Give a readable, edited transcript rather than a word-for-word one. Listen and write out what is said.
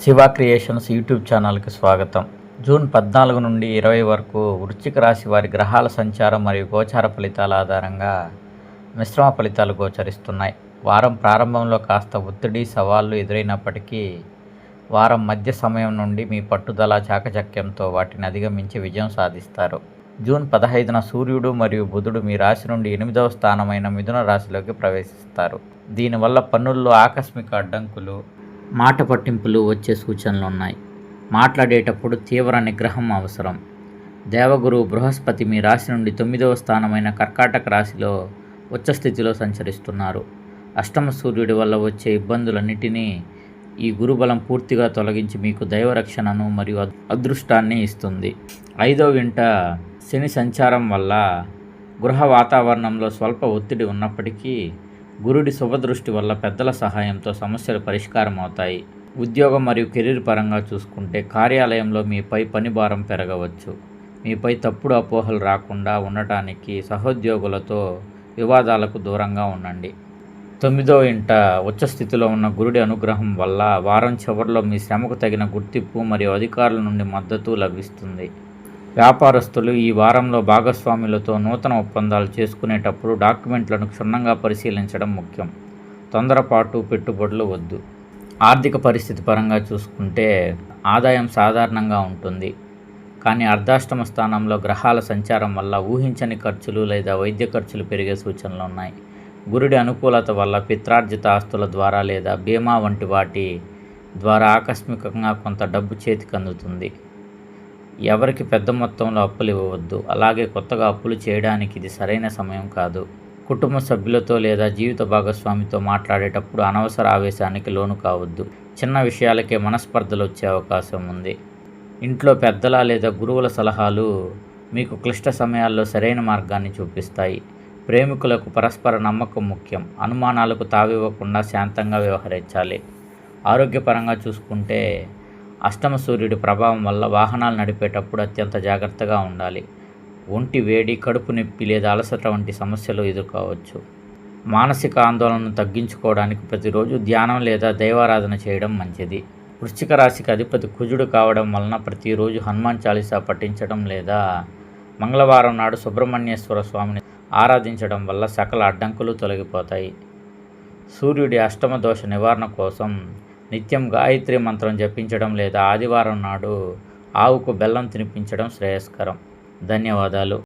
Shiva creations YouTube ఛానల్కి స్వాగతం. June 14 నుండి 20 వరకు వృశ్చిక రాశి వారి గ్రహాల సంచారం మరియు గోచార ఫలితాల ఆధారంగా మిశ్రమ ఫలితాలు గోచరిస్తున్నాయి. వారం ప్రారంభంలో కాస్త ఒత్తిడి, సవాళ్లు ఎదురైనప్పటికీ వారం మధ్య సమయం నుండి మీ పట్టుదల, చాకచక్యంతో వాటిని అధిగమించి విజయం సాధిస్తారు. జూన్ 15న సూర్యుడు మరియు బుధుడు మీ రాశి నుండి 8వ స్థానమైన మిథున రాశిలోకి ప్రవేశిస్తారు. దీనివల్ల పనుల్లో ఆకస్మిక అడ్డంకులు, మాట పట్టింపులు వచ్చే సూచనలున్నాయి. మాట్లాడేటప్పుడు తీవ్ర నిగ్రహం అవసరం. దేవగురు బృహస్పతి మీ రాశి నుండి 9వ స్థానమైన కర్కాటక రాశిలో ఉచ్చస్థితిలో సంచరిస్తున్నారు. అష్టమ సూర్యుడి వల్ల వచ్చే ఇబ్బందులన్నిటినీ ఈ గురుబలం పూర్తిగా తొలగించి మీకు దైవరక్షణను మరియు అదృష్టాన్ని ఇస్తుంది. 5వ ఇంట శని సంచారం వల్ల గృహ వాతావరణంలో స్వల్ప ఒత్తిడి ఉన్నప్పటికీ గురుడి శుభదృష్టి వల్ల పెద్దల సహాయంతో సమస్యలు పరిష్కారం అవుతాయి. ఉద్యోగం మరియు కెరీర్ పరంగా చూసుకుంటే కార్యాలయంలో మీపై పని భారం పెరగవచ్చు. మీపై తప్పుడు అపోహలు రాకుండా ఉండటానికి సహోద్యోగులతో వివాదాలకు దూరంగా ఉండండి. 9వ ఇంట ఉచ్చస్థితిలో ఉన్న గురుడి అనుగ్రహం వల్ల వారం చివరిలో మీ శ్రమకు తగిన గుర్తింపు మరియు అధికారుల నుండి మద్దతు లభిస్తుంది. వ్యాపారస్తులు ఈ వారంలో భాగస్వాములతో నూతన ఒప్పందాలు చేసుకునేటప్పుడు డాక్యుమెంట్లను క్షుణ్ణంగా పరిశీలించడం ముఖ్యం. తొందరపాటు పెట్టుబడులు వద్దు. ఆర్థిక పరిస్థితి పరంగా చూసుకుంటే ఆదాయం సాధారణంగా ఉంటుంది, కానీ అర్ధాష్టమ స్థానంలో గ్రహాల సంచారం వల్ల ఊహించని ఖర్చులు లేదా వైద్య ఖర్చులు పెరిగే సూచనలు ఉన్నాయి. గురుడి అనుకూలత వల్ల పిత్రార్జిత ఆస్తుల ద్వారా లేదా బీమా వంటి వాటి ద్వారా ఆకస్మికంగా కొంత డబ్బు చేతికి అందుతుంది. ఎవరికి పెద్ద మొత్తంలో అప్పులు ఇవ్వవద్దు. అలాగే కొత్తగా అప్పులు చేయడానికి ఇది సరైన సమయం కాదు. కుటుంబ సభ్యులతో లేదా జీవిత భాగస్వామితో మాట్లాడేటప్పుడు అనవసర ఆవేశానికి లోను కావద్దు. చిన్న విషయాలకే మనస్పర్ధలు వచ్చే అవకాశం ఉంది. ఇంట్లో పెద్దల లేదా గురువుల సలహాలు మీకు క్లిష్ట సమయాల్లో సరైన మార్గాన్ని చూపిస్తాయి. ప్రేమికులకు పరస్పర నమ్మకం ముఖ్యం. అనుమానాలకు తావివ్వకుండా శాంతంగా వ్యవహరించాలి. ఆరోగ్యపరంగా చూసుకుంటే అష్టమ సూర్యుడి ప్రభావం వల్ల వాహనాలు నడిపేటప్పుడు అత్యంత జాగ్రత్తగా ఉండాలి. ఒంటి వేడి, కడుపు నొప్పి లేదా అలసట వంటి సమస్యలు ఎదుర్కోవచ్చు. మానసిక ఆందోళనను తగ్గించుకోవడానికి ప్రతిరోజు ధ్యానం లేదా దైవారాధన చేయడం మంచిది. వృశ్చిక రాశికి అధిపతి కుజుడు కావడం వలన ప్రతిరోజు హనుమాన్ చాలీసా పఠించడం లేదా మంగళవారం నాడు సుబ్రహ్మణ్యేశ్వర స్వామిని ఆరాధించడం వల్ల సకల అడ్డంకులు తొలగిపోతాయి. సూర్యుడి అష్టమ దోష నివారణ కోసం నిత్యం గాయత్రి మంత్రం జపించడం లేదా ఆదివారం నాడు ఆవుకు బెల్లం తినిపించడం శ్రేయస్కరం. ధన్యవాదాలు.